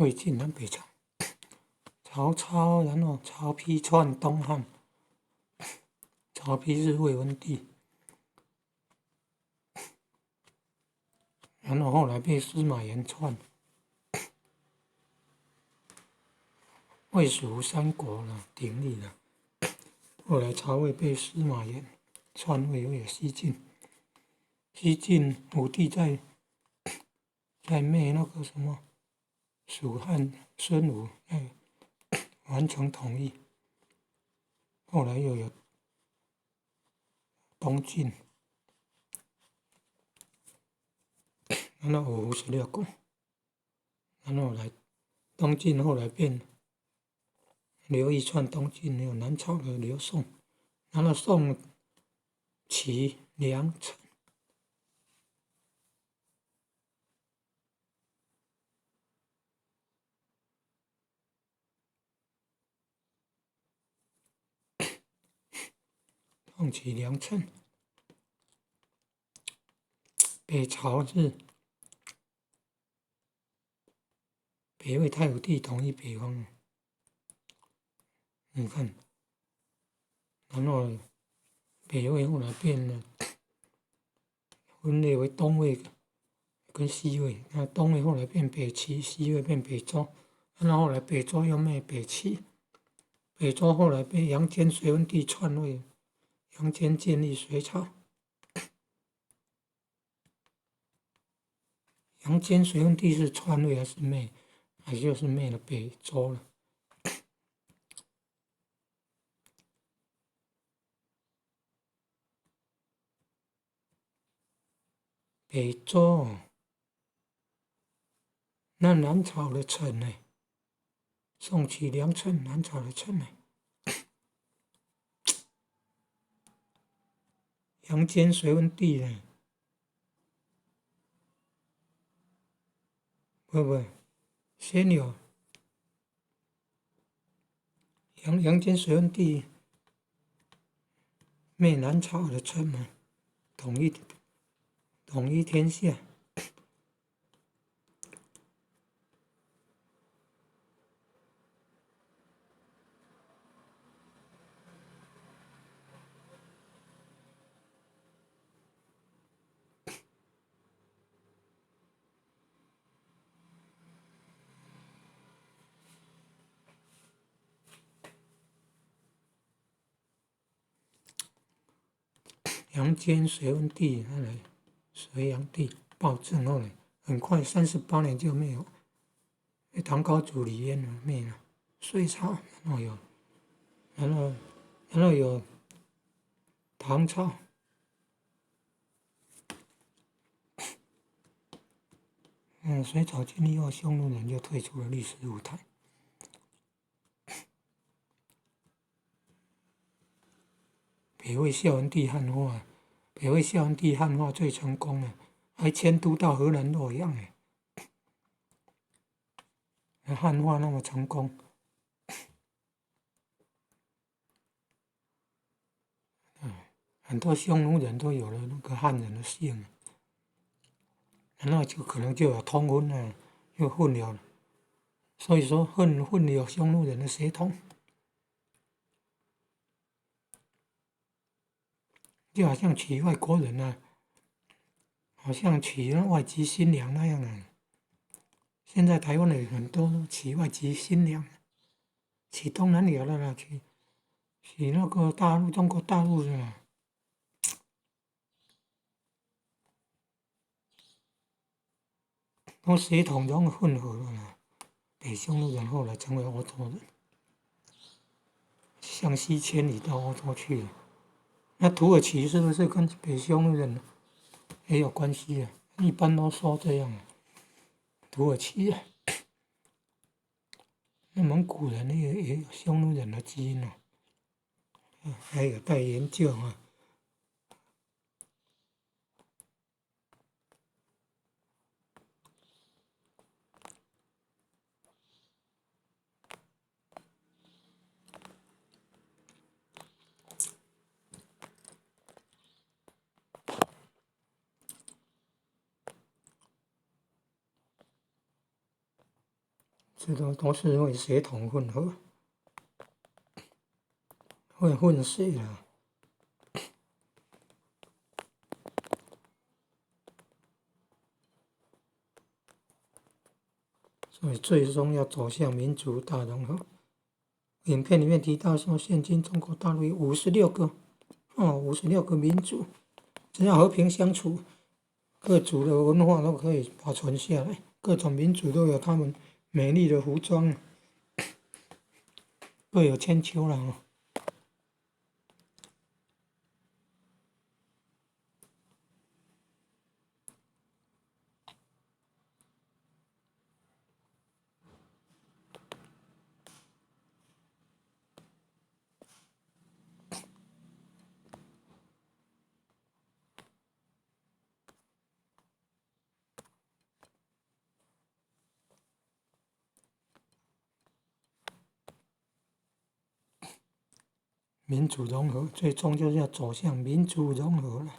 魏晋南北朝，曹操，然后曹丕篡东汉，曹丕是魏文帝，然后后来被司马炎篡，魏蜀三国了鼎立了。后来曹魏被司马炎篡位，有西晋。西晋武帝在灭那个什么蜀汉孙武，完成统一。后来又有东晋，然后56国，然后来东晋后来变刘义篡东晋，有南朝的刘宋，然后宋齐梁陈。宋齐梁陈，北朝是北魏太武帝统一北方，你看，然后北魏后来变了，分裂为东魏跟西魏，那东魏后来变北齐，西魏变北周，然后后来北周又灭北齐，北周后来被杨坚、隋文帝篡位，杨坚建立隋朝。杨坚、隋文帝是篡位还是灭？还就是灭了北周了。北周，那南朝的陈呢？宋齐梁陈，南朝的陈呢？杨坚、隋文帝呢？不，先有杨坚、隋文帝灭南朝的陈嘛，统一天下。杨坚、隋文帝，后来隋炀帝暴政后来，很快38年就灭了，唐高祖李渊灭了隋朝，然后有唐朝，隋朝建立后，匈奴人就退出了历史舞台。北魏孝文帝汉化，北魏孝文帝汉化最成功了，还迁都到河南洛阳汉化那么成功，很多匈奴人都有了那个汉人的姓，然后就可能就有通婚了，又混了，所以说混了匈奴人的血统。就好像娶外国人啊，好像娶外籍新娘那样啊。现在台湾的很多娶外籍新娘，娶东南亚的啦，娶那个中国大陆的啦。都血统中混合了啦。北匈奴人后来成为欧洲人，向西迁移到欧洲去了。那土耳其是不是跟北匈奴人也有关系啊？一般都说这样啊。土耳其啊，那蒙古人也有匈奴人的基因啊，还有待研究啊。这都是会血统混合，会混血了。所以最终要走向民主大融合。影片里面提到说，现今中国大陆有56个民族，只要和平相处，各族的文化都可以保存下来，各种民族都有他们美丽的服装，各有千秋了哦。民主融合，最终就是要走向民主融合了。